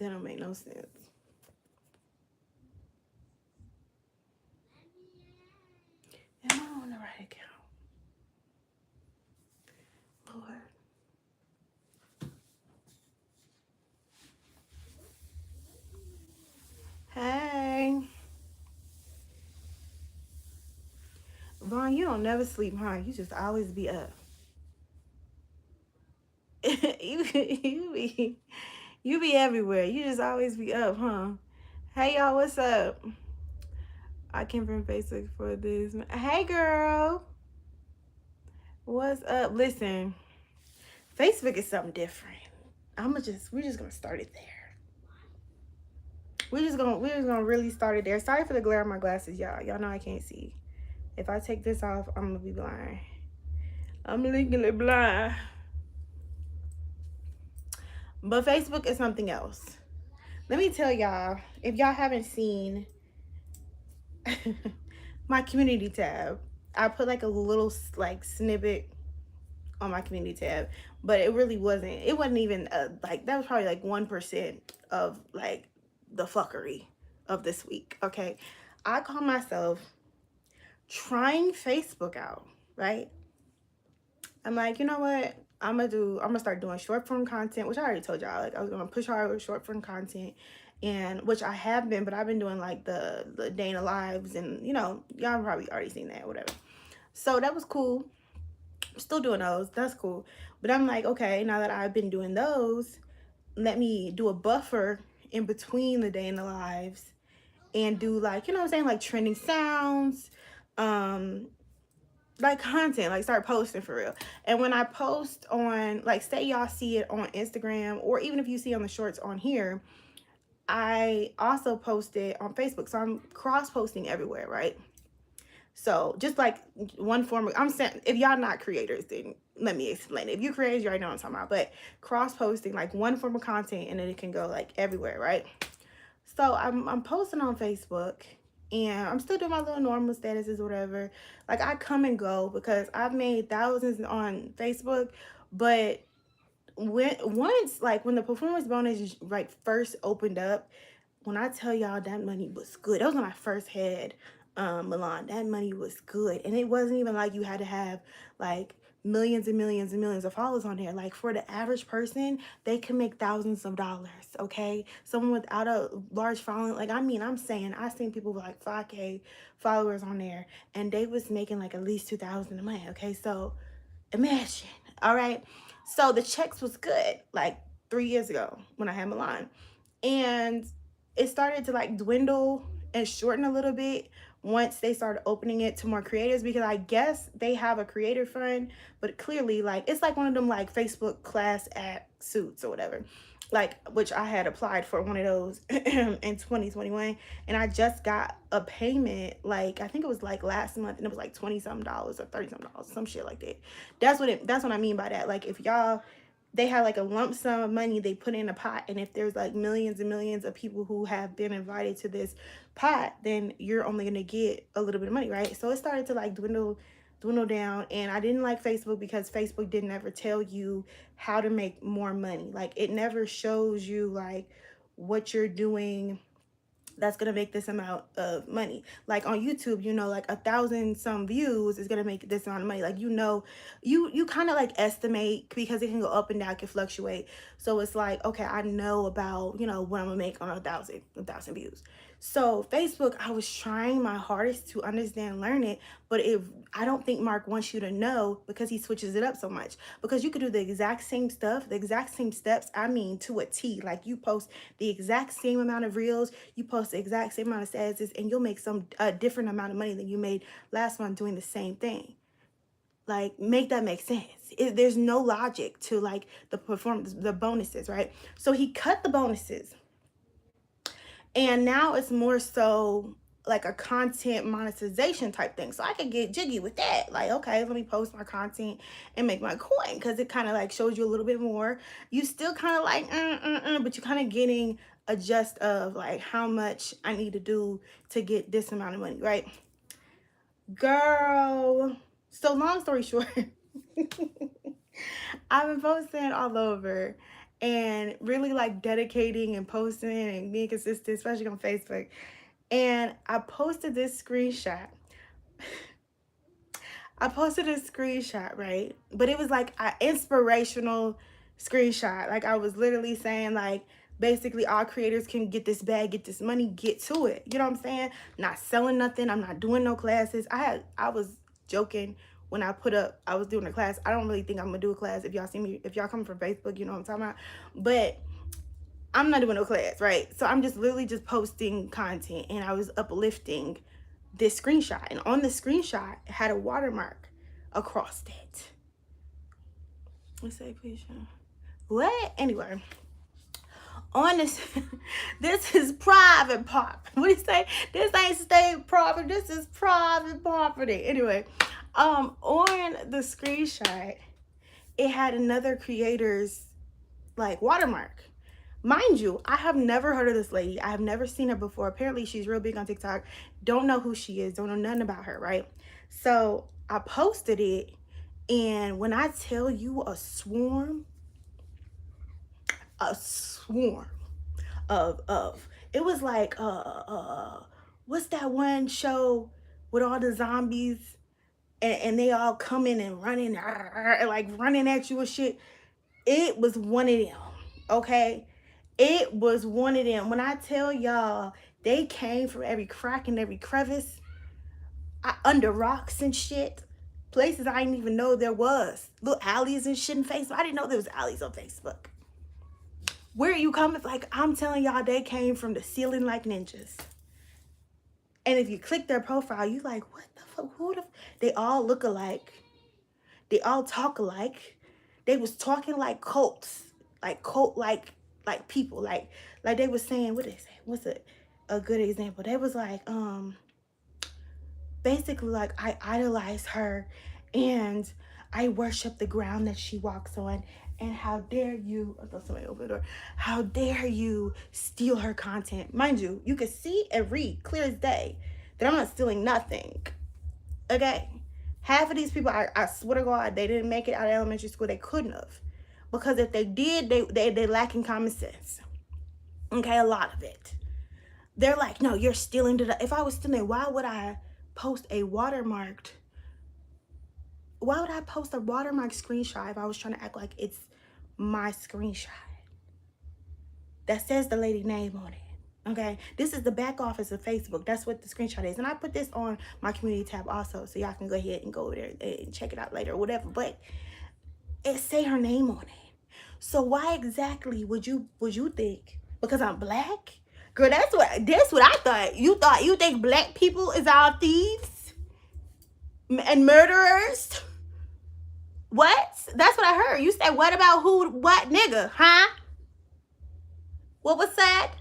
That don't make no sense. Am I on the right account? Lord. Hey. Vaughn, you don't never sleep, huh? You just always be up. You be everywhere. You just always be up, huh? Hey y'all, what's up? I came from Facebook for this. Hey girl, what's up? Listen, Facebook is something different. We're just gonna start it there. We're just gonna really start it there. Sorry for the glare on my glasses, y'all. Y'all know I can't see. If I take this off, I'm gonna be blind. I'm legally blind. But Facebook is something else. Let me tell y'all, if y'all haven't seen my community tab, I put like a little like snippet on my community tab, but it wasn't even like, that was probably like 1% of like the fuckery of this week. Okay, I call myself trying Facebook out, right? I'm like, you know what, I'm gonna start doing short form content, which I already told y'all, like I was gonna push hard with short form content, and which I have been, but I've been doing like the day in the lives, and y'all probably already seen that, whatever. So that was cool. I'm still doing those. That's cool. But I'm like, okay, now that I've been doing those, let me do a buffer in between the day in the lives and do, like, you know what I'm saying, like trending sounds, um, like content, like start posting for real. And when I post on, like, say y'all see it on Instagram, or even if you see on the shorts on here, I also post it on Facebook. So I'm cross posting everywhere, right? So just like one form of, I'm saying, if y'all not creators, then let me explain it. If you creators, you already know what I'm talking about. But cross posting, like one form of content, and then it can go like everywhere, right? So I'm posting on Facebook, and I'm still doing my little normal statuses or whatever. Like I come and go because I've made thousands on Facebook, but when the performance bonus like first opened up, when I tell y'all that money was good, that was when I first had Milan. That money was good, and it wasn't even like you had to have like millions and millions and millions of followers on there. Like for the average person, they can make thousands of dollars. Okay, someone without a large following, like I'm saying, I seen people with like 5K followers on there, and they was making like at least 2,000 a month. Okay, so imagine. All right, so the checks was good like 3 years ago when I had Milan, and it started to like dwindle and shorten a little bit once they started opening it to more creators, because I guess they have a creator fund, but clearly like it's like one of them like Facebook class act suits or whatever, like, which I had applied for one of those in 2021, and I just got a payment, like I think it was like last month, and it was like 20 something dollars or 30 something dollars, some shit like that. That's what I mean by that. Like if y'all, they have like a lump sum of money they put in a pot, and if there's like millions and millions of people who have been invited to this pot, then you're only gonna get a little bit of money, right? So it started to like dwindle down, and I didn't like Facebook because Facebook didn't ever tell you how to make more money. Like it never shows you like what you're doing that's gonna make this amount of money. Like on YouTube, like 1,000 some views is gonna make this amount of money. Like you kind of like estimate, because it can go up and down, can fluctuate. So it's like, okay, I know about what I'm gonna make on a thousand views. So Facebook, I was trying my hardest to understand, learn it, but I don't think Mark wants you to know, because he switches it up so much. Because you could do the exact same stuff, the exact same steps, I mean to a T. Like you post the exact same amount of reels, you post the exact same amount of statuses, and you'll make some different amount of money than you made last month doing the same thing. Like, make that make sense. There's no logic to like the performance, the bonuses, right? So he cut the bonuses, and now it's more so like a content monetization type thing. So I could get jiggy with that. Like, okay, let me post my content and make my coin, because it kind of like shows you a little bit more. You still kind of like, but you're kind of getting a gist of like how much I need to do to get this amount of money, right? Girl. So long story short, I've been posting all over, and really like dedicating and posting and being consistent, especially on Facebook. And I posted this screenshot. I posted a screenshot, right? But it was like an inspirational screenshot. Like I was literally saying like basically all creators can get this bag, get this money, get to it. You know what I'm saying? Not selling nothing. I'm not doing no classes. I was joking when I put up I was doing a class. I don't really think I'm gonna do a class. If y'all see me, if y'all come from Facebook, you know what I'm talking about. But I'm not doing no class, right? So I'm just literally just posting content, and I was uplifting this screenshot, and on the screenshot it had a watermark across it. Let's say please show. What? Anyway, on this this is private property. What do you say? This ain't state property, this is private property. Anyway, on the screenshot it had another creator's like watermark. Mind you, I have never heard of this lady. I have never seen her before. Apparently, she's real big on TikTok. Don't know who she is. Don't know nothing about her, right? So I posted it, and when I tell you a swarm of it was like what's that one show with all the zombies and they all coming and running like running at you and shit. It was one of them, okay? It was one of them. When I tell y'all, they came from every crack and every crevice, under rocks and shit, places I didn't even know there was. Little alleys and shit in Facebook. I didn't know there was alleys on Facebook. Where are you coming? Like, I'm telling y'all, they came from the ceiling like ninjas. And if you click their profile, you like, what the fuck? Who the they all look alike. They all talk alike. They was talking like cults. Like cult like people. Like they was saying, what they say? What's a good example? They was like, basically like, I idolize her and I worship the ground that she walks on. And how dare you, I thought somebody opened the door. How dare you steal her content? Mind you, you can see and read clear as day that I'm not stealing nothing. Okay? Half of these people, I swear to God, they didn't make it out of elementary school. They couldn't have. Because if they did, they lack in common sense. Okay, a lot of it. They're like, no, you're stealing. If I was stealing, why would I post a watermarked screenshot if I was trying to act like it's my screenshot that says the lady name on it? Okay, this is the back office of Facebook. That's what the screenshot is. And I put this on my community tab also, so y'all can go ahead and go over there and check it out later or whatever. But it say her name on it. So why exactly would you think? Because I'm black? Girl, that's what I thought. You think black people is all thieves and murderers? What? That's what I heard. You said, what about who, what nigga, huh? What was that?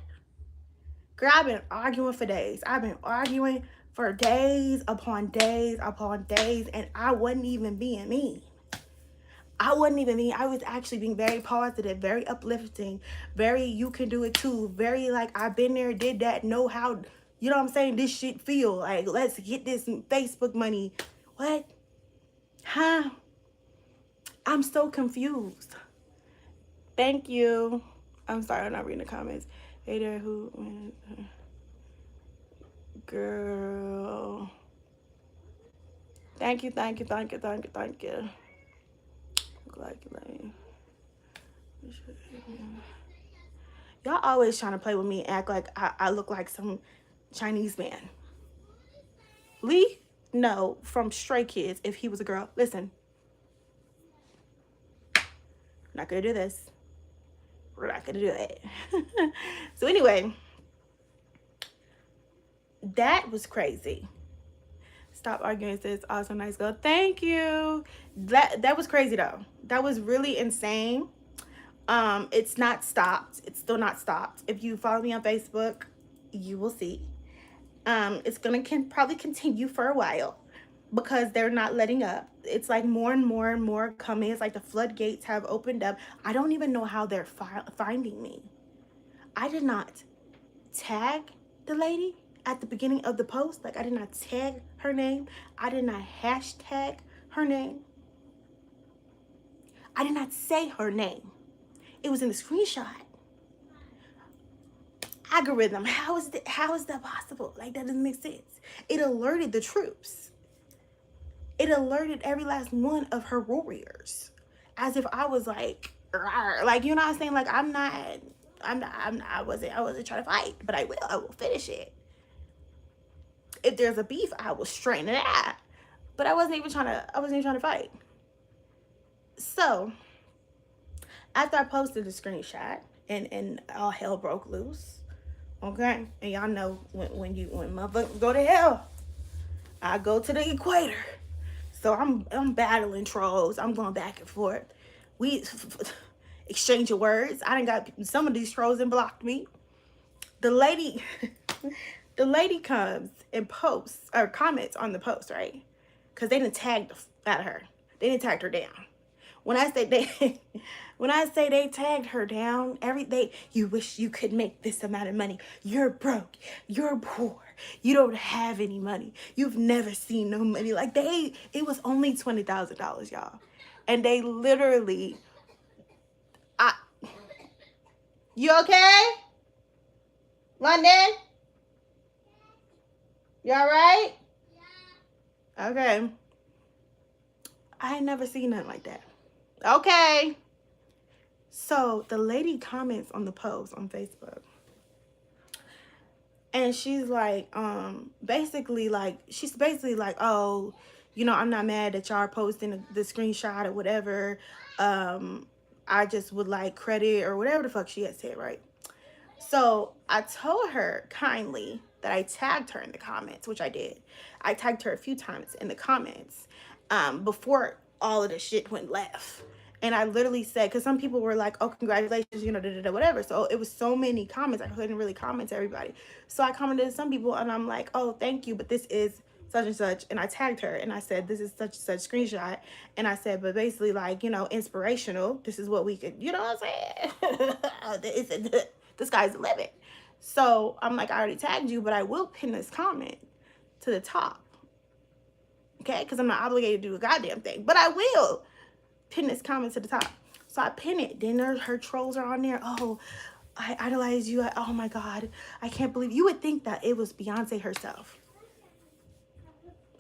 Girl, I've been arguing for days. I've been arguing for days upon days upon days, and I wasn't even being mean. I was actually being very positive, very uplifting, very you can do it too, very like I've been there, did that, know how, you know what I'm saying, this shit feel. Like, let's get this Facebook money. What? Huh? I'm so confused. Thank you. I'm sorry, I'm not reading the comments. Hey there, who? Girl. Thank you. Y'all always trying to play with me and act like I look like some Chinese man. Lee? No, from Stray Kids, if he was a girl. Listen. Not gonna do this. We're not gonna do it. So anyway, that was crazy. Stop arguing, sis. Awesome, nice girl. Thank you. That was crazy though. That was really insane. It's not stopped. It's still not stopped. If you follow me on Facebook, you will see. It's gonna probably continue for a while because they're not letting up. It's like more and more and more coming. It's like the floodgates have opened up. I don't even know how they're finding me. I did not tag the lady at the beginning of the post. Like, I did not tag her name. I did not hashtag her name. I did not say her name. It was in the screenshot. Algorithm, how is that possible? Like, that doesn't make sense. It alerted the troops. It alerted every last one of her warriors, as if I was like, rawr. Like, you know what I'm saying? Like, I wasn't trying to fight, but I will finish it. If there's a beef, I will straighten it out. But I wasn't even trying to fight. So after I posted the screenshot and all hell broke loose, okay? And y'all know when motherfuckers go to hell, I go to the equator. So I'm battling trolls. I'm going back and forth. We exchange of words. I done got some of these trolls and blocked me. The lady comes and posts or comments on the post, right? Because they done tagged out of her. They done tagged her down. When I say they tagged her down, you wish you could make this amount of money. You're broke. You're poor. You don't have any money. You've never seen no money. Like, it was only $20,000, y'all. And they literally, you okay? London? You all right? Yeah. Okay. I ain't never seen nothing like that. Okay. So the lady comments on the post on Facebook. And she's like, basically like, oh, you know, I'm not mad that y'all are posting the screenshot or whatever. I just would like credit or whatever the fuck she had said, right? So I told her kindly that I tagged her in the comments, which I did. I tagged her a few times in the comments before all of the shit went left. And I literally said, because some people were like, oh, congratulations, you know, whatever. So it was so many comments. I couldn't really comment to everybody. So I commented to some people and I'm like, oh, thank you. But this is such and such. And I tagged her and I said, this is such and such screenshot. And I said, but basically, like, you know, inspirational. This is what we could, you know what I'm saying? The sky's the limit. So I'm like, I already tagged you, but I will pin this comment to the top. Okay? Because I'm not obligated to do a goddamn thing. But I will pin this comment to the top. So I pin it. Then her trolls are on there. Oh, I idolize you. Oh my God. I can't believe. You would think that it was Beyonce herself.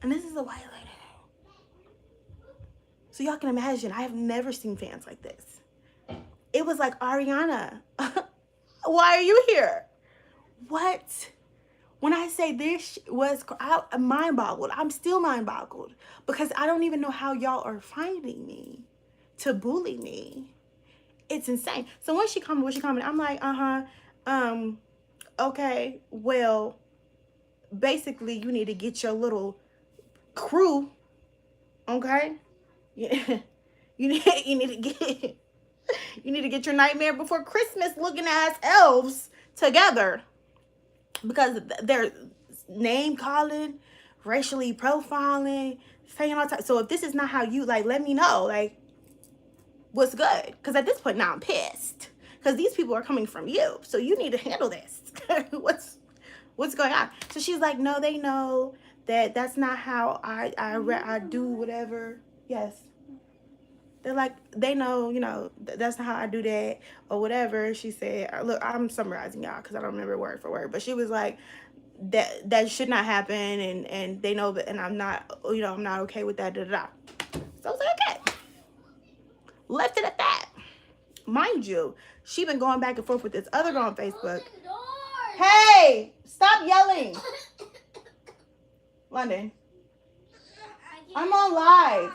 And this is a white lady. So y'all can imagine, I have never seen fans like this. It was like, Ariana, why are you here? What? When I say this was mind boggled, I'm still mind boggled because I don't even know how y'all are finding me to bully me. It's insane. So when she commented, I'm like, okay, well, basically you need to get your little crew, okay? Yeah. You need to get your Nightmare Before Christmas looking ass elves together, because they're name calling, racially profiling, saying all types. So if this is not how you, like, let me know, like, what's good? Because at this point now I'm pissed because these people are coming from you, so you need to handle this. what's going on? So she's like, no, they know that that's not how I do whatever. Yes. They're like, they know, you know, that's not how I do that or whatever. She said, look, I'm summarizing y'all because I don't remember word for word. But she was like, that should not happen. And they know, and I'm not, you know, I'm not okay with that. Da, da, da. So I was like, okay. Left it at that. Mind you, she been going back and forth with this other girl on Facebook. Hey, stop yelling. London. I'm on live.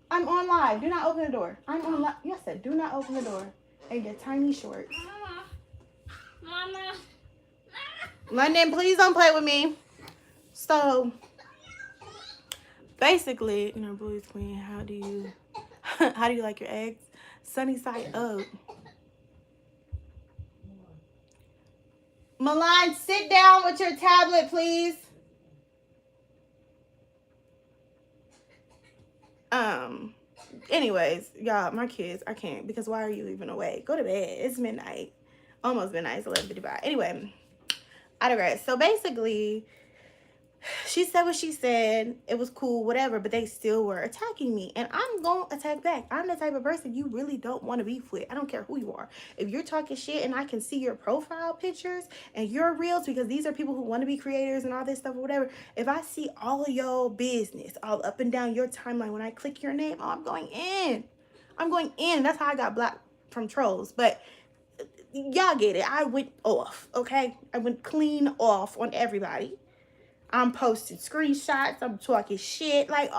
I'm on live. Do not open the door. I'm on live. Yes, I said, do not open the door. And your tiny shorts. Mama. London, please don't play with me. So, basically, you know, Bluey's Queen, how do you like your eggs? Sunny side up. Milan, sit down with your tablet, please. Anyways, y'all, my kids, I can't, because why are you even awake? Go to bed. It's midnight. Almost midnight. It's 11:55. Anyway, I digress. So basically, She said what she said. It was cool, whatever, but they still were attacking me. And I'm going to attack back. I'm the type of person you really don't want to beef with. I don't care who you are. If you're talking shit and I can see your profile pictures and your reels, because these are people who want to be creators and all this stuff or whatever. If I see all of your business all up and down your timeline, when I click your name, oh, I'm going in. I'm going in. That's how I got blocked from trolls. But y'all get it. I went off, okay? I went clean off on everybody. I'm posting screenshots. I'm talking shit. Like,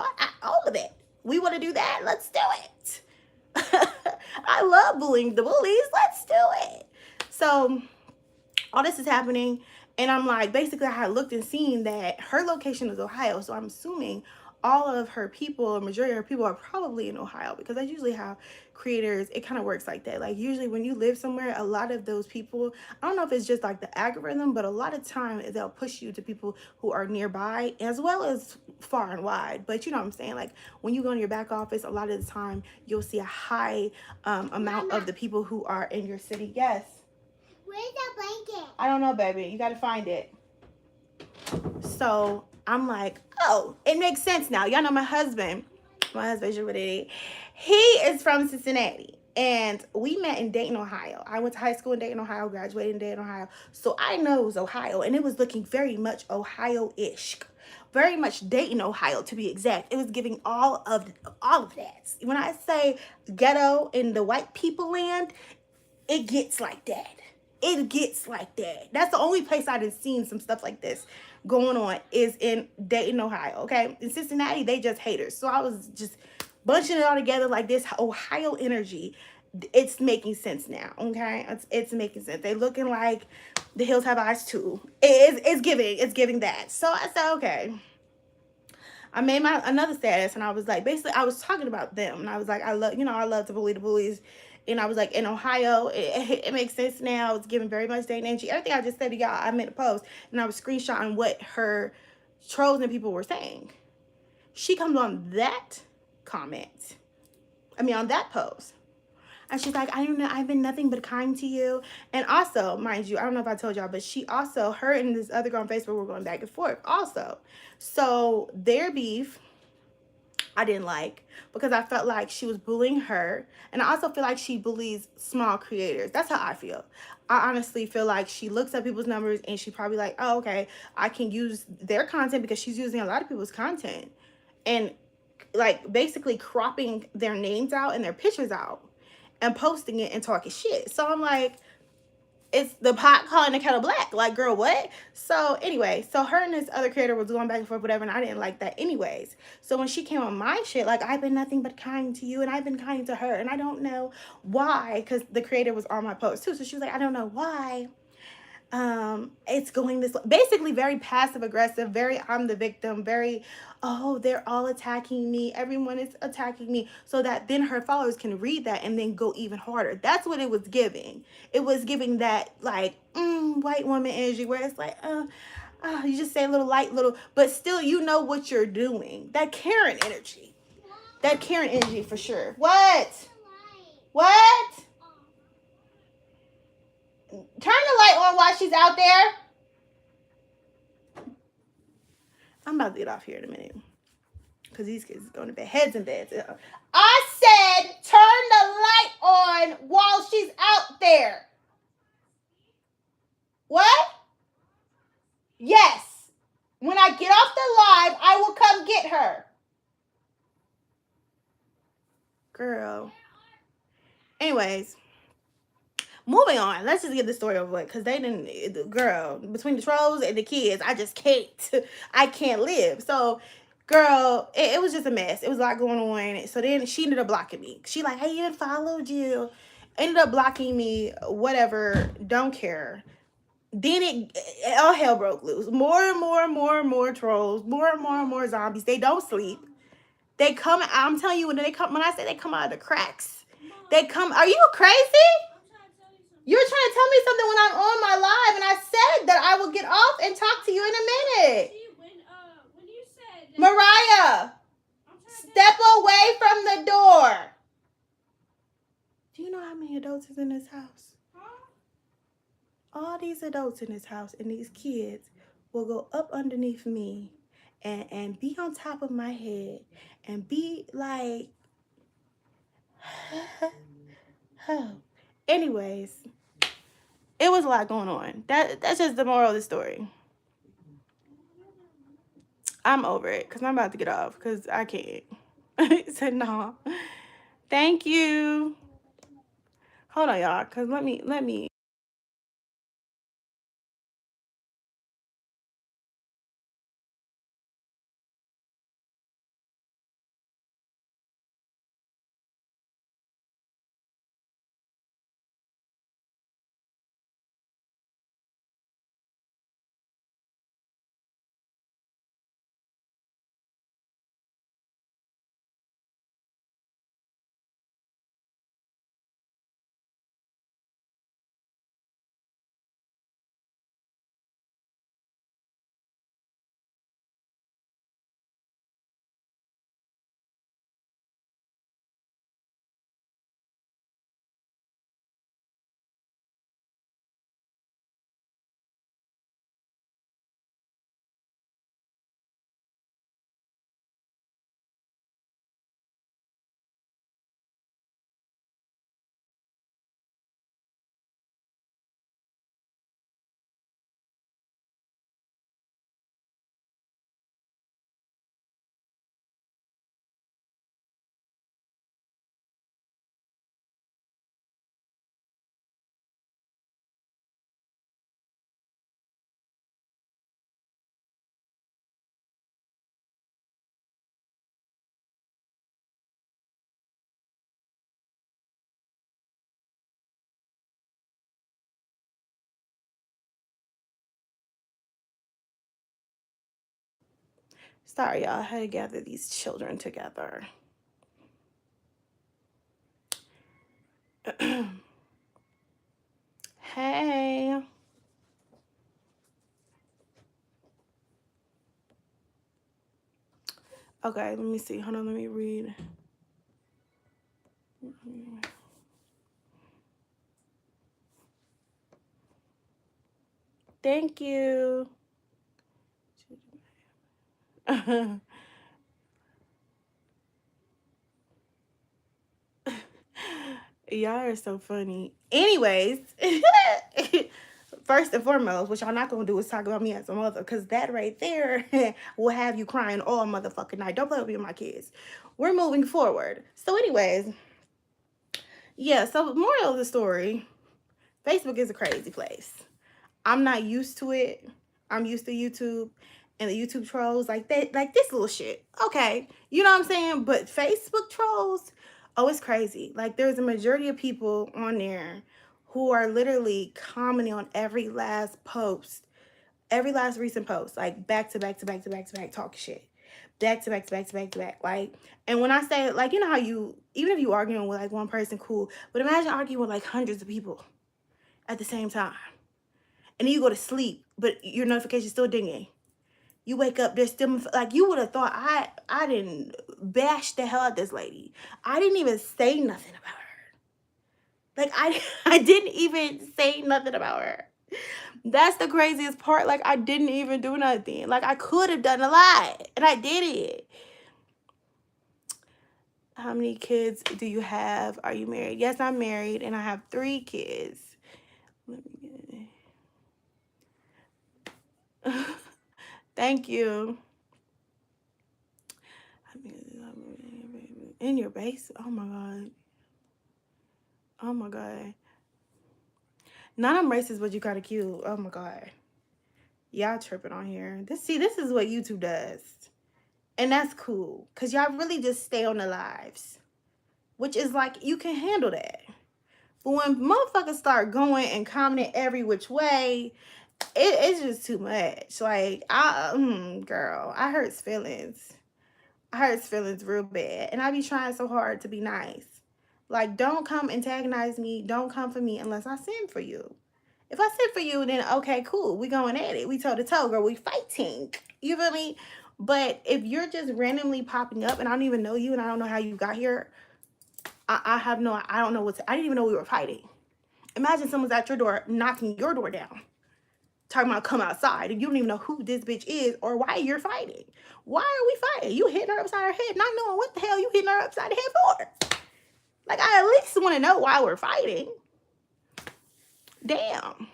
all of it. We want to do that? Let's do it. I love bullying the bullies. Let's do it. So, all this is happening. And I'm like, basically, I had looked and seen that her location is Ohio. So, I'm assuming all of her people, a majority of her people are probably in Ohio, because I usually have creators, it kind of works like that. Like, usually when you live somewhere, a lot of those people, I don't know if it's just like the algorithm, but a lot of time they'll push you to people who are nearby as well as far and wide. But you know what I'm saying? Like, when you go in your back office, a lot of the time you'll see a high amount of the people who are in your city. Yes. Where's that blanket? I don't know, baby. You got to find it. So I'm like, oh, it makes sense now. Y'all know my husband, he is from Cincinnati. And we met in Dayton, Ohio. I went to high school in Dayton, Ohio, graduated in Dayton, Ohio. So I know it was Ohio. And it was looking very much Ohio-ish. Very much Dayton, Ohio, to be exact. It was giving all of that. When I say ghetto in the white people land, it gets like that. It gets like that. That's the only place I've seen some stuff like this going on is in Dayton, Ohio. Okay, in Cincinnati, they just haters. So I was just bunching it all together like this Ohio energy. It's making sense now. Okay, it's making sense. They looking like the hills have eyes too. It's giving that. So I said, okay. I made my another status, and I was like, basically, I was talking about them, and I was like, I love to bully the bullies. And I was like, in Ohio, it makes sense now. It's giving very much Dayton energy. Everything I just said to y'all, I made a post, and I was screenshotting what her trolls and people were saying. She comes on that comment. On that post. And she's like, I don't know, I've been nothing but kind to you. And also, mind you, I don't know if I told y'all, but her and this other girl on Facebook were going back and forth also. So their beef, I didn't like, because I felt like she was bullying her. And I also feel like she bullies small creators. That's how I feel. I honestly feel like she looks at people's numbers and she probably like, oh, okay, I can use their content, because she's using a lot of people's content. And like basically cropping their names out and their pictures out and posting it and talking shit. So I'm like, it's the pot calling the kettle black. Like, girl, what? So anyway, so her and this other creator was going back and forth, whatever, and I didn't like that anyways. So when she came on my shit, like, I've been nothing but kind to you, and I've been kind to her, and I don't know why, because the creator was on my post too. So she was like, I don't know why it's going this way. Basically very passive aggressive, very I'm the victim, very, oh, they're all attacking me, everyone is attacking me, so that then her followers can read that and then go even harder. That's what it was giving. It was giving that like white woman energy, where it's like you just say a little light little, but still you know what you're doing. That Karen energy, for sure. What turn the light on while she's out there. I'm about to get off here in a minute, because these kids are going to bed, heads in beds. I said turn the light on while she's out there. What? Yes. When I get off the live, I will come get her. Girl. Anyways. Moving on, let's just get the story over with, because they didn't, girl, between the trolls and the kids, I just can't live. So, girl, it was just a mess. It was a lot going on. So then she ended up blocking me. She like, I even followed you. Ended up blocking me, whatever, don't care. Then all hell broke loose. More and more trolls, more and more zombies. They don't sleep. They come, I'm telling you, when I say they come out of the cracks, they come, are you crazy? You're trying to tell me something when I'm on my live, and I said that I will get off and talk to you in a minute. See, when you said that, Mariah, step away from the door. Do you know how many adults is in this house? Huh? All these adults in this house and these kids will go up underneath me and be on top of my head and be like, anyways, it was a lot going on. That's just the moral of the story. I'm over it because I'm about to get off because I can't. So no. Thank you. Hold on, y'all, because let me. Sorry, y'all. I had to gather these children together. Hey. Okay, let me see. Hold on, let me read. Thank you. Y'all are so funny. Anyways, first and foremost, what y'all not gonna do is talk about me as a mother, because that right there will have you crying all motherfucking night. Don't play with me and my kids. We're moving forward. So, anyways, yeah, so moral of the story, Facebook is a crazy place. I'm not used to it. I'm used to YouTube and the YouTube trolls like that, like this little shit. Okay, you know what I'm saying? But Facebook trolls, oh, it's crazy. Like there's a majority of people on there who are literally commenting on every last post, every last recent post, like back to back to back to back to back, talk shit. Back to back to back to back to back. Like, and when I say, like, you know how you, even if you arguing with like one person, cool. But imagine arguing with like hundreds of people at the same time. And then you go to sleep, but your notification's still dinging. You wake up, there's still, like, you would have thought I didn't bash the hell out of this lady. I didn't even say nothing about her. Like, I didn't even say nothing about her. That's the craziest part. Like, I didn't even do nothing. Like, I could have done a lot, and I did it. How many kids do you have? Are you married? Yes, I'm married, and I have 3 kids. Let me get it. Thank you. In your base? Oh my god. Oh my god. Not I'm racist, but you kinda cute. Oh my god. Y'all tripping on here. This is what YouTube does. And that's cool. Cause y'all really just stay on the lives. Which is like you can handle that. But when motherfuckers start going and commenting every which way, it's just too much. Like girl, I hurts feelings. I hurts feelings real bad. And I be trying so hard to be nice. Like, don't come antagonize me. Don't come for me unless I send for you. If I send for you, then okay, cool. We going at it. We toe to toe, girl. We fighting. You feel me? But if you're just randomly popping up and I don't even know you and I don't know how you got here, I don't know I didn't even know we were fighting. Imagine someone's at your door knocking your door down. talking about come outside, and you don't even know who this bitch is or why you're fighting. Why are we fighting? You hitting her upside her head, not knowing what the hell you hitting her upside the head for. Like, I at least want to know why we're fighting. Damn.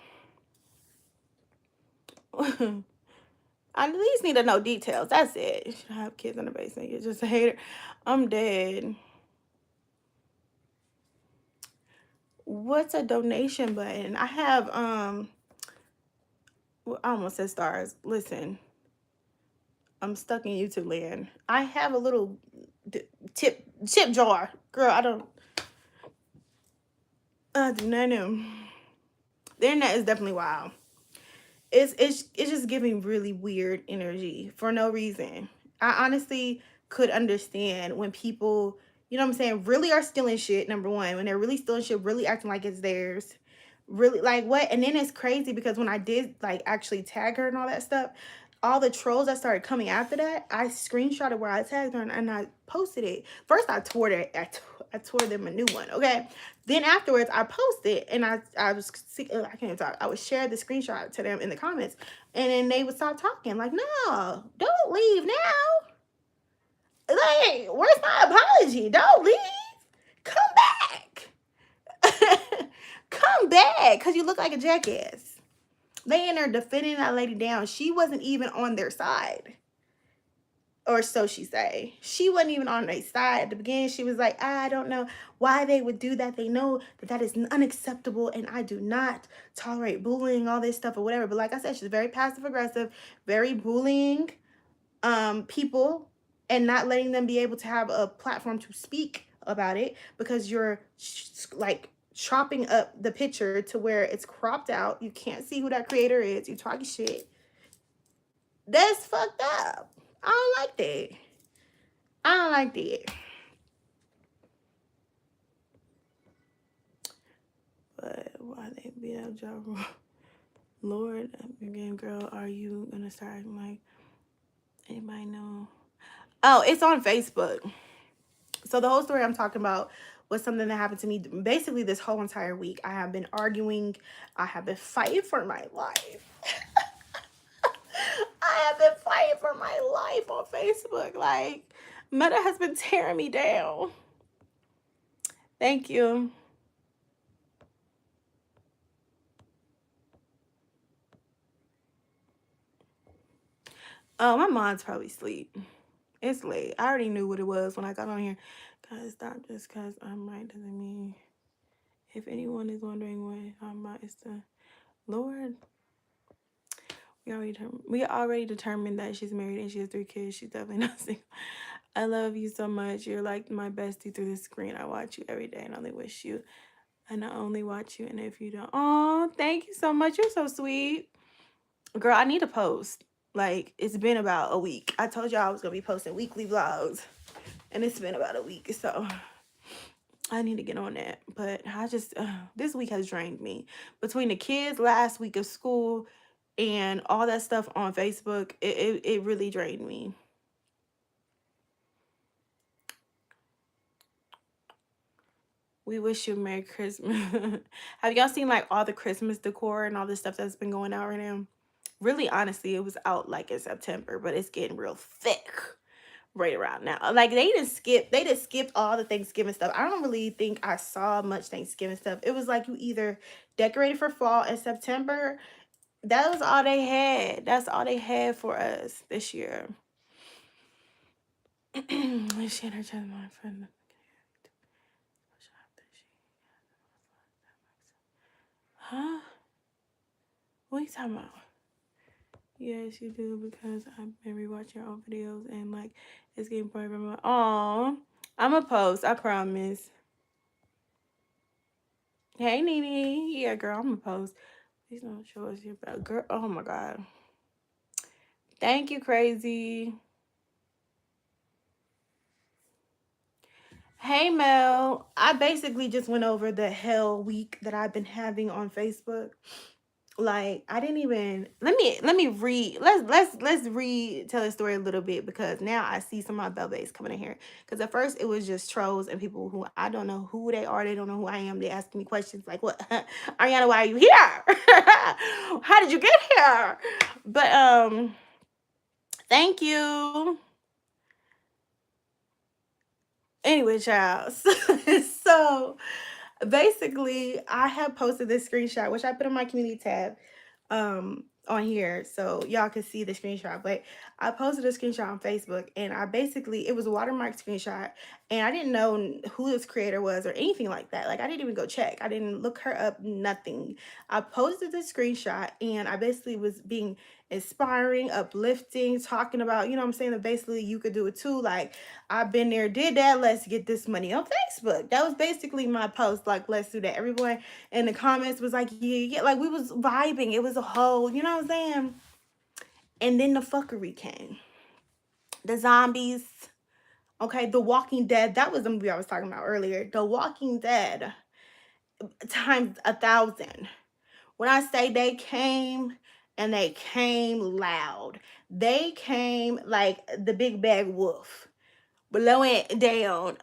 I at least need to know details. That's it. Should I have kids in the basement? You're just a hater. I'm dead. What's a donation button? I have I almost said stars. Listen, I'm stuck in YouTube land. I have a little tip jar. Girl, I do not know. The internet is definitely wild. It's just giving really weird energy for no reason. I honestly could understand when people, you know what I'm saying, really are stealing shit, number one, when they're really stealing shit, really acting like it's theirs. Really, like, what? And then it's crazy because when I did, like, actually tag her and all that stuff, all the trolls that started coming after that, I screenshotted where I tagged her and I posted it. First, I tore them a new one, okay? Then afterwards, I posted and I can't even talk. I would share the screenshot to them in the comments, and then they would stop talking. Like, no, don't leave now. Like, where's my apology? Don't leave. Come back. Come back, because you look like a jackass. They in there defending that lady down. She wasn't even on their side. Or so she say. She wasn't even on their side. At the beginning, she was like, I don't know why they would do that. They know that that is unacceptable, and I do not tolerate bullying, all this stuff or whatever. But like I said, she's very passive-aggressive, very bullying people, and not letting them be able to have a platform to speak about it because you're like chopping up the picture to where it's cropped out. You can't see who that creator is. You talking shit. That's fucked up. I don't like that. I don't like that. But why they beat up job? Lord, again, girl, are you gonna start like anybody know? Oh, it's on Facebook. So the whole story I'm talking about was something that happened to me basically this whole entire week. I have been arguing. I have been fighting for my life. I have been fighting for my life on Facebook. Like, Meta has been tearing me down. Thank you. Oh, my mom's probably asleep. It's late. I already knew what it was when I got on here. Guys, stop just because I'm right doesn't mean. If anyone is wondering what I'm right, it's the Lord. We already determined that she's married and she has 3 kids. She's definitely not single. I love you so much. You're like my bestie through the screen. I watch you every day and only wish you. And I only watch you. And if you don't, oh, thank you so much. You're so sweet. Girl, I need to post. Like, it's been about a week. I told y'all I was going to be posting weekly vlogs. And it's been about a week. So I need to get on that. But I just, this week has drained me. Between the kids, last week of school, and all that stuff on Facebook, it really drained me. We wish you a Merry Christmas. Have y'all seen like all the Christmas decor and all the stuff that's been going out right now? Really, honestly, it was out like in September, but it's getting real thick right around now. Like they just skipped all the Thanksgiving stuff. I don't really think I saw much Thanksgiving stuff. It was like you either decorated for fall in September. That was all they had. That's all they had for us this year. She and her child, my friend. Huh? What are you talking about? Yes, you do, because I've been rewatching your old videos and like it's getting boring from my. Aw, I'm a post. I promise. Hey, Nene. Yeah, girl, I'm a post. Please don't show us your back, girl. Oh my god. Thank you, crazy. Hey, Mel. I basically just went over the hell week that I've been having on Facebook. like I didn't even let me read let's read tell the story a little bit, because now I see some of my bellbays coming in here, because at first it was just trolls and people who I don't know who they are, they don't know who I am, they asking me questions like, what Ariana, why are you here? How did you get here? But thank you. Anyway, child. So basically I have posted this screenshot, which I put in my community tab on here so y'all can see the screenshot. But I posted a screenshot on Facebook, and I basically, it was a watermark screenshot, and I didn't know who this creator was or anything like that. Like I didn't even go check, I didn't look her up, nothing. I posted the screenshot, and I basically was being inspiring, uplifting, talking about, you know what I'm saying, that basically you could do it too. Like I've been there, did that, let's get this money on Facebook. That was basically my post, like let's do that. Everyone in the comments was like, yeah, yeah, like we was vibing. It was a whole, you know what I'm saying? And then the fuckery came. The zombies. Okay, The Walking Dead. That was the movie I was talking about earlier. The Walking Dead times 1,000. When I say they came, and they came loud. They came like the big bad wolf, blowing it down.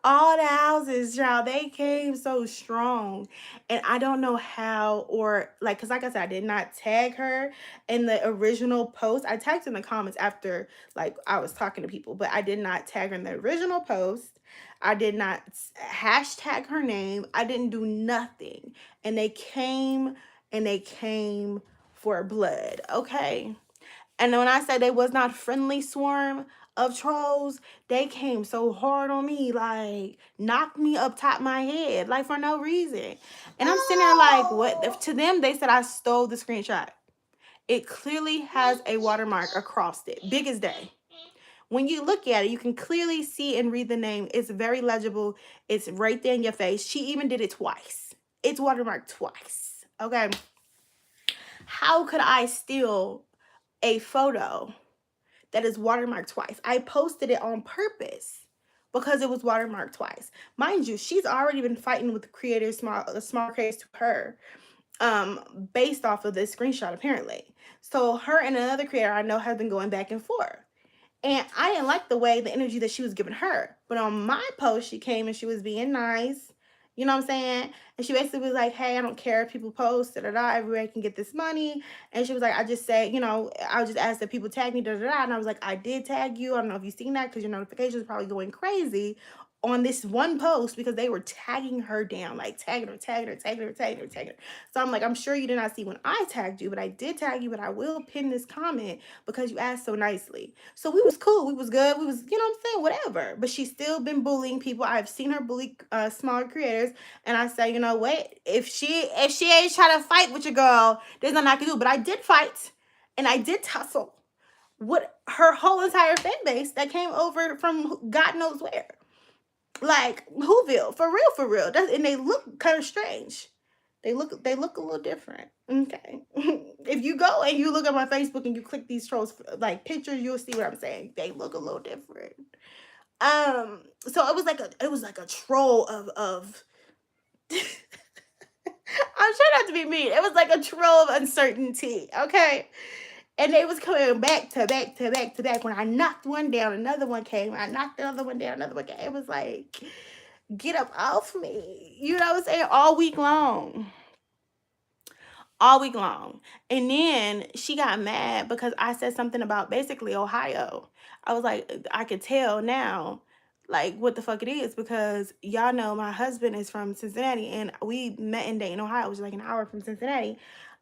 All the houses, child, they came so strong. And I don't know how, or like, because like I said, I did not tag her in the original post. I tagged in the comments after, like, I was talking to people, but I did not tag her in the original post. I did not hashtag her name. I didn't do nothing. And they came, and they came for blood, okay? And when I say they was not friendly swarm of trolls, they came so hard on me, like knocked me up top my head, like for no reason. And I'm sitting there like, what? To them, they said I stole the screenshot. It clearly has a watermark across it, big as day. When you look at it, you can clearly see and read the name. It's very legible. It's right there in your face. She even did it twice. It's watermarked twice. Okay. How could I steal a photo that is watermarked twice? I posted it on purpose because it was watermarked twice. Mind you, she's already been fighting with the creators, small creators to her, based off of this screenshot apparently. So her and another creator I know have been going back and forth. And I didn't like the way, the energy that she was giving her. But on my post, she came and she was being nice. You know what I'm saying? And she basically was like, hey, I don't care if people post, everywhere can get this money. And she was like, I just say, I'll just ask that people tag me, And I was like, I did tag you. I don't know if you've seen that because your notifications are probably going crazy on this one post because they were tagging her down, like tagging her. So I'm like, I'm sure you did not see when I tagged you, but I did tag you, but I will pin this comment because you asked so nicely. So we was cool. We was good. We was, you know what I'm saying? Whatever. But she's still been bullying people. I've seen her bully smaller creators. And I say, you know what? If she ain't trying to fight with your girl, there's nothing I can do. But I did fight. And I did tussle with her whole entire fan base that came over from God knows where. Like Whoville. For real. And they look kind of strange. They look a little different. Okay. If you go and you look at my Facebook and you click these trolls like pictures, you'll see what I'm saying. They look a little different. So it was like a troll of I'm trying not to be mean. It was like a troll of uncertainty. Okay. And they was coming back to back. When I knocked one down, another one came. I knocked the other one down, another one came. It was like, get up off me. You know what I'm saying? All week long. And then she got mad because I said something about basically Ohio. I was like, I could tell now, like, what the fuck it is, because y'all know my husband is from Cincinnati and we met in Dayton, Ohio, which is like an hour from Cincinnati.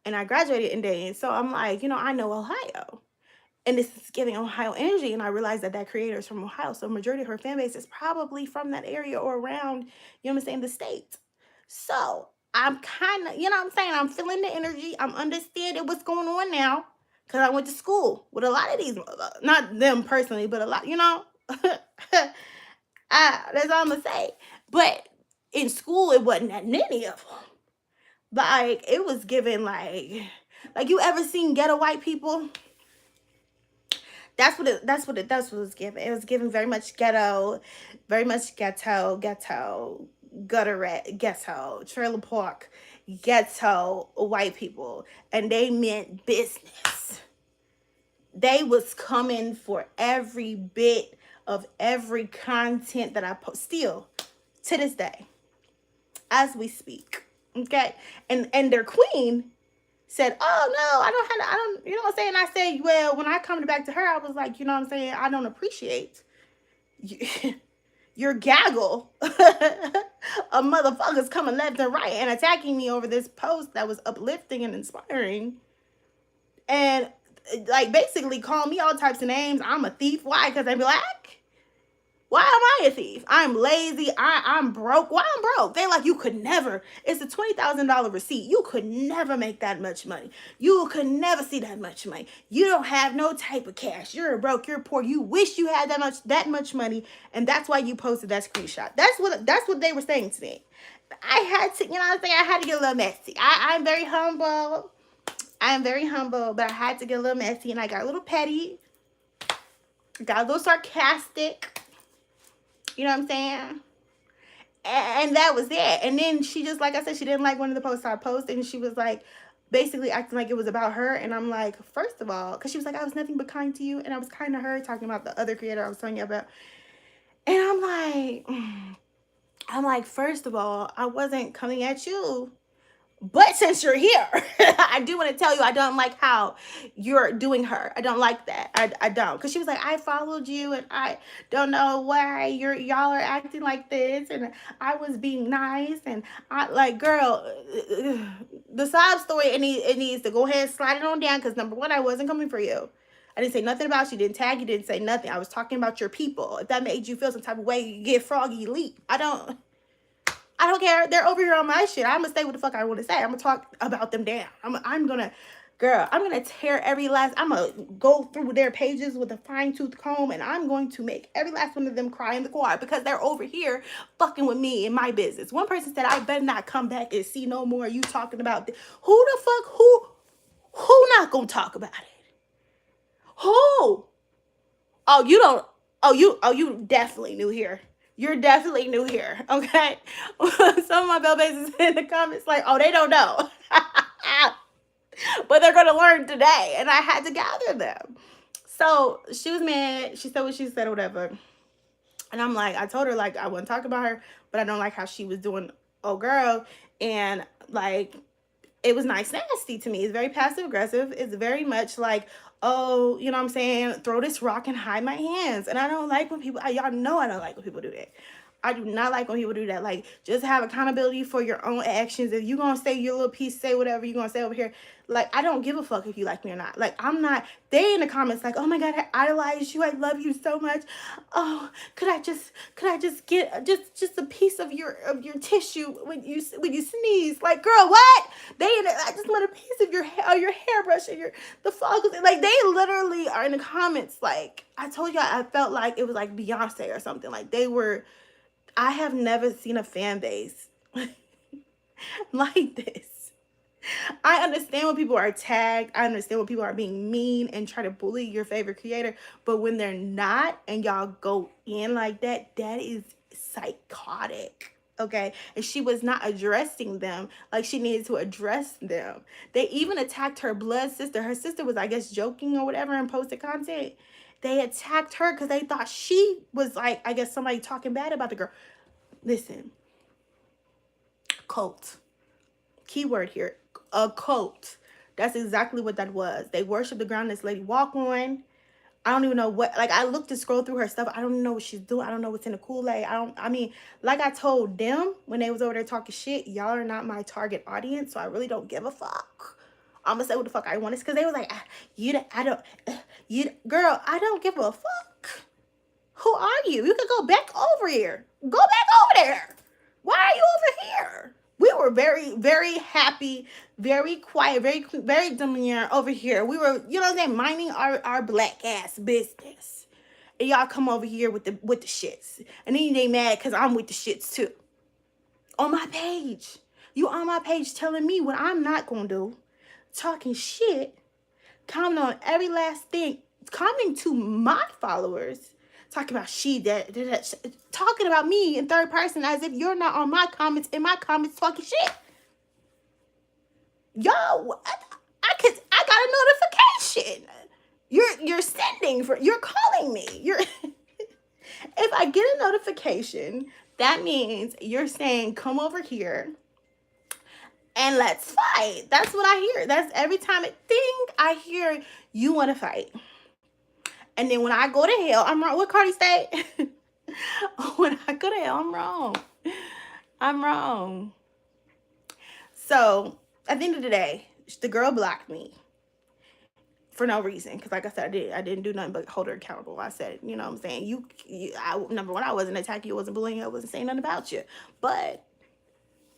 And I graduated in Dayton. So I'm like, I know Ohio. And this is giving Ohio energy. And I realized that creator is from Ohio. So majority of her fan base is probably from that area or around, you know what I'm saying, the state. So I'm kind of, you know what I'm saying, I'm feeling the energy. I'm understanding what's going on now. Because I went to school with a lot of these, not them personally, but a lot, that's all I'm going to say. But in school, it wasn't that many of them. Like, it was given like you ever seen ghetto white people? That's what it's given. It was given very much ghetto, gutter rat, ghetto, trailer park. ghetto white people, and they meant business. They was coming for every bit of every content that I post, still to this day, as we speak. Okay, and their queen said, "Oh no, I don't, you know what I'm saying?" I said, "Well, when I come back to her, I was like, you know what I'm saying? I don't appreciate your gaggle of motherfuckers coming left and right and attacking me over this post that was uplifting and inspiring, and like basically call me all types of names. I'm a thief. Why? Because I'm black. Why am I a thief? I'm lazy. I'm broke. Why I'm broke? They like, you could never. It's a $20,000 receipt. You could never make that much money. You could never see that much money. You don't have no type of cash. You're broke. You're poor. You wish you had that much money, and that's why you posted that screenshot. That's what they were saying to me. I had to, you know what I'm saying? I had to get a little messy. I'm very humble. I am very humble, but I had to get a little messy, and I got a little petty. Got a little sarcastic. You know what I'm saying? And that was it. And then she just, like I said, she didn't like one of the posts I posted, and she was like, basically acting like it was about her. And I'm like, first of all, because she was like, I was nothing but kind to you, and I was kind to her, talking about the other creator I was telling you about. And I'm like, first of all, I wasn't coming at you. But since you're here, I do want to tell you, I don't like how you're doing her. I don't like that. I don't. Because she was like, I followed you, and I don't know why y'all are acting like this. And I was being nice. And I like, girl, the sob story, it needs to go ahead and slide it on down. Because number one, I wasn't coming for you. I didn't say nothing about you. Didn't tag you. Didn't say nothing. I was talking about your people. If that made you feel some type of way, you get froggy, leap. I don't care. They're over here on my shit. I'm gonna say what the fuck I want to say. I'm gonna talk about them down. I'm gonna tear every last. I'm gonna go through their pages with a fine tooth comb, and I'm going to make every last one of them cry in the car because they're over here fucking with me in my business. One person said, I better not come back and see no more you talking about this. Who the fuck? Who not gonna talk about it? Who? Oh, you don't. You definitely new here. You're definitely new here, okay? Some of my bell bases in the comments like, oh, they don't know. But they're going to learn today. And I had to gather them. So she was mad. She said what she said or whatever. And I'm like, I told her, like, I wouldn't talk about her, but I don't like how she was doing, oh, girl. And, like, it was nice nasty to me. It's very passive aggressive. It's very much like, oh, you know what I'm saying? Throw this rock and hide my hands. And I don't like when people, y'all know I don't like when people do that. I do not like when people do that. Like, just have accountability for your own actions. If you're going to say your little piece, say whatever you're going to say over here. Like, I don't give a fuck if you like me or not. Like, I'm not, they in the comments like, oh my God, I idolize you. I love you so much. Oh, could I just get just a piece of your tissue when you sneeze? Like, girl, what? I just want a piece of your hairbrush and the follicles. Like, they literally are in the comments. Like, I told you, I felt like it was like Beyonce or something. Like, they were, I have never seen a fan base like this. I understand when people are tagged. I understand when people are being mean and try to bully your favorite creator. But when they're not and y'all go in like that, that is psychotic. Okay? And she was not addressing them like she needed to address them. They even attacked her blood sister. Her sister was, I guess, joking or whatever and posted content. They attacked her because they thought she was like, I guess, somebody talking bad about the girl. Listen. Cult. Keyword here. A cult. That's exactly what that was. They worship the ground this lady walk on. I don't even know what, like, I looked to scroll through her stuff. I don't know what she's doing. I don't know what's in the Kool-Aid. I mean, like I told them when they was over there talking shit, y'all are not my target audience, so I really don't give a fuck. I'm gonna say what the fuck I want. It's because they was like, girl, I don't give a fuck. Who are you? You can go back over here. Go back over there. Why are you over here? We were very, very happy, very quiet, very demure over here. We were, you know what I'm saying, minding our black ass business. And y'all come over here with the shits. And then they mad because I'm with the shits too. On my page. You on my page telling me what I'm not going to do. Talking shit. Commenting on every last thing. Commenting to my followers. Talking about talking about me in third person as if you're not on my comments, in my comments talking shit. Y'all, I got a notification. You're sending for, you're calling me. You're if I get a notification, that means you're saying, come over here and let's fight. That's what I hear. That's every time it think I hear you want to fight. And then when I go to hell, I'm wrong. What Cardi say? When I go to hell, I'm wrong. I'm wrong. So at the end of the day, the girl blocked me for no reason. Because like I said, I didn't do nothing but hold her accountable. I said, you know what I'm saying? Number one, I wasn't attacking you, I wasn't bullying you, I wasn't saying nothing about you. But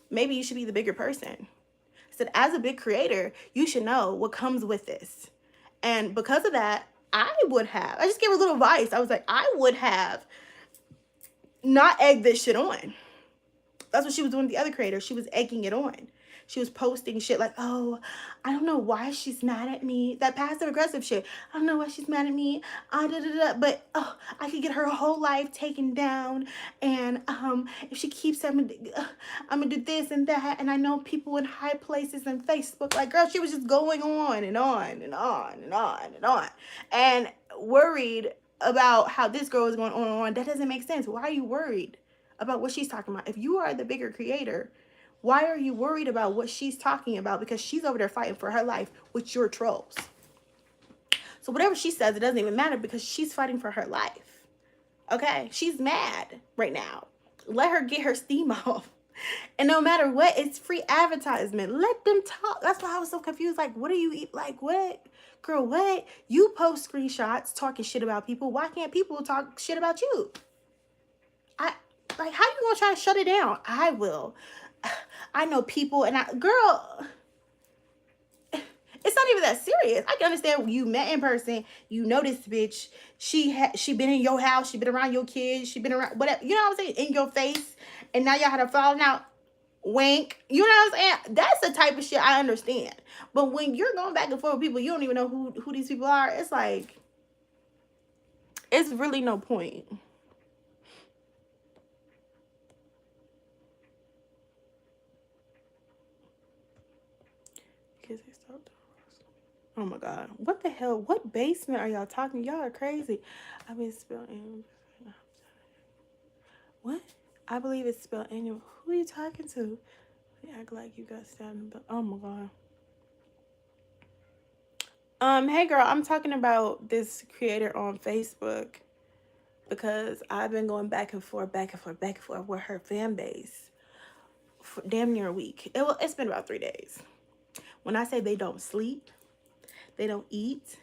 maybe you should be the bigger person. I said, as a big creator, you should know what comes with this. And because of that, I just gave her a little advice. I was like, I would have not egged this shit on. That's what she was doing with the other creator. She was egging it on. She was posting shit like, oh, I don't know why she's mad at me. That passive aggressive shit. I don't know why she's mad at me. But oh, I could get her whole life taken down. And if she keeps, I'm gonna do this and that. And I know people in high places and Facebook. Like, girl, she was just going on and on and on and on and on. And worried about how this girl is going on and on. That doesn't make sense. Why are you worried about what she's talking about? If you are the bigger creator, why are you worried about what she's talking about? Because she's over there fighting for her life with your trolls. So whatever she says, it doesn't even matter because she's fighting for her life. Okay? She's mad right now. Let her get her steam off. And no matter what, it's free advertisement. Let them talk. That's why I was so confused. Like, what do you eat? Like, what? Girl, what? You post screenshots talking shit about people. Why can't people talk shit about you? Like, how you gonna try to shut it down? I will. I know people, and girl, it's not even that serious. I can understand you met in person, you know this bitch, she been in your house, she been around your kids, she been around whatever, you know what I'm saying, in your face, and now y'all had a falling out, wink, you know what I'm saying? That's the type of shit I understand. But when you're going back and forth with people, you don't even know who these people are, it's like, it's really no point. Oh my God. What the hell? What basement are y'all talking? Y'all are crazy. I've been spelling. What? I believe it's spelled annual. Who are you talking to? You act like you got standing. Oh my God. Hey girl, I'm talking about this creator on Facebook because I've been going back and forth with her fan base for damn near a week. It's been about 3 days. When I say they don't sleep, they don't eat,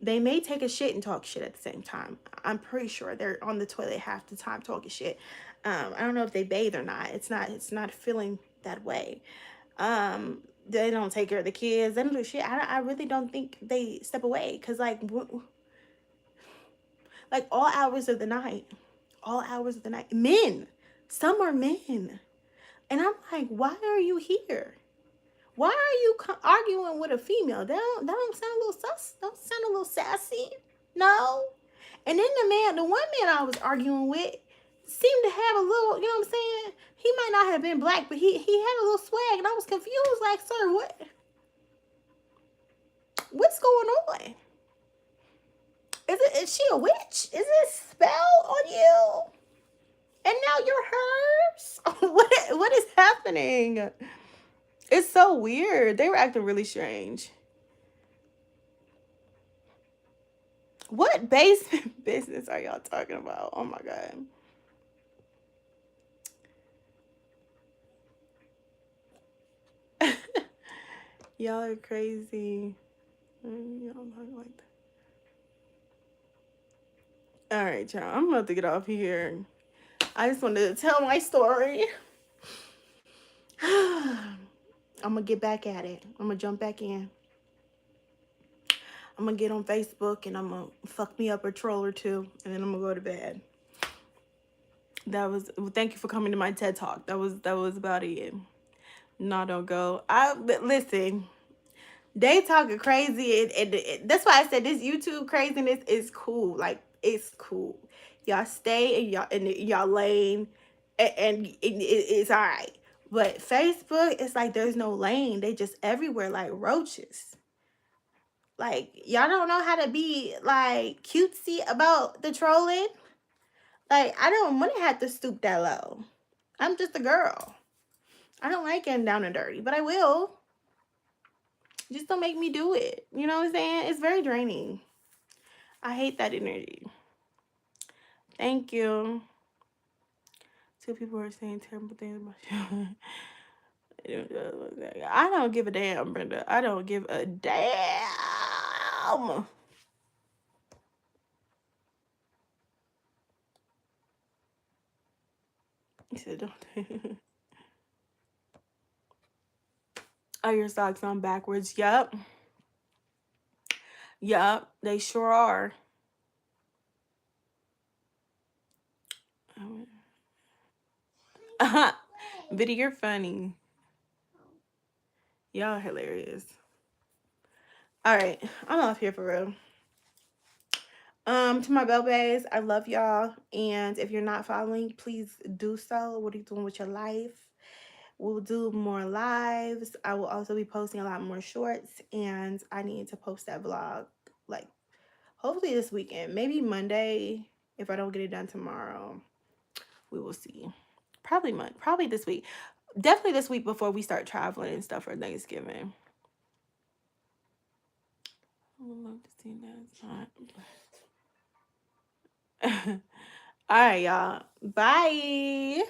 they may take a shit and talk shit at the same time. I'm pretty sure they're on the toilet half the time talking shit. I don't know if they bathe or not. It's not feeling that way. They don't take care of the kids. They don't do shit. I really don't think they step away. Because, like all hours of the night. Men. Some are men. And I'm like, why are you here? Why are you arguing with a female? That don't sound a little sus. Don't sound a little sassy. No. And then the one man I was arguing with seemed to have a little, you know what I'm saying? He might not have been black, but he had a little swag, and I was confused. Like, sir, what's going on? Is she a witch? Is it a spell on you? And now you're hers? What is happening? It's so weird. They were acting really strange. What basement business are y'all talking about? Oh my God. Y'all are crazy. Y'all not like that. All right, y'all. I'm about to get off here. I just wanted to tell my story. I'm gonna get back at it. I'm gonna jump back in. I'm gonna get on Facebook and I'm gonna fuck me up a troll or two, and then I'm gonna go to bed. Thank you for coming to my TED Talk. That was about it. No, don't go. Listen, they talking crazy, and that's why I said this YouTube craziness is cool. Like, it's cool. Y'all stay in y'all lane, and it's all right. But Facebook, it's like there's no lane. They just everywhere like roaches. Like, y'all don't know how to be like cutesy about the trolling. Like, I don't want to have to stoop that low. I'm just a girl. I don't like getting down and dirty, but I will. Just don't make me do it. You know what I'm saying? It's very draining. I hate that energy. Thank you. Two people are saying terrible things about you. I don't give a damn, Brenda. I don't give a damn. He said, don't. Oh, your socks on backwards. Yup. Yup. They sure are. Biddy, you're funny. Y'all hilarious. All right. I'm off here for real. To my bell bays, I love y'all. And if you're not following, please do so. What are you doing with your life? We'll do more lives. I will also be posting a lot more shorts, and I need to post that vlog like hopefully this weekend, maybe Monday. If I don't get it done tomorrow, we will see. Probably this week. Definitely this week before we start traveling and stuff for Thanksgiving. I would love to see that. All right, y'all. Bye.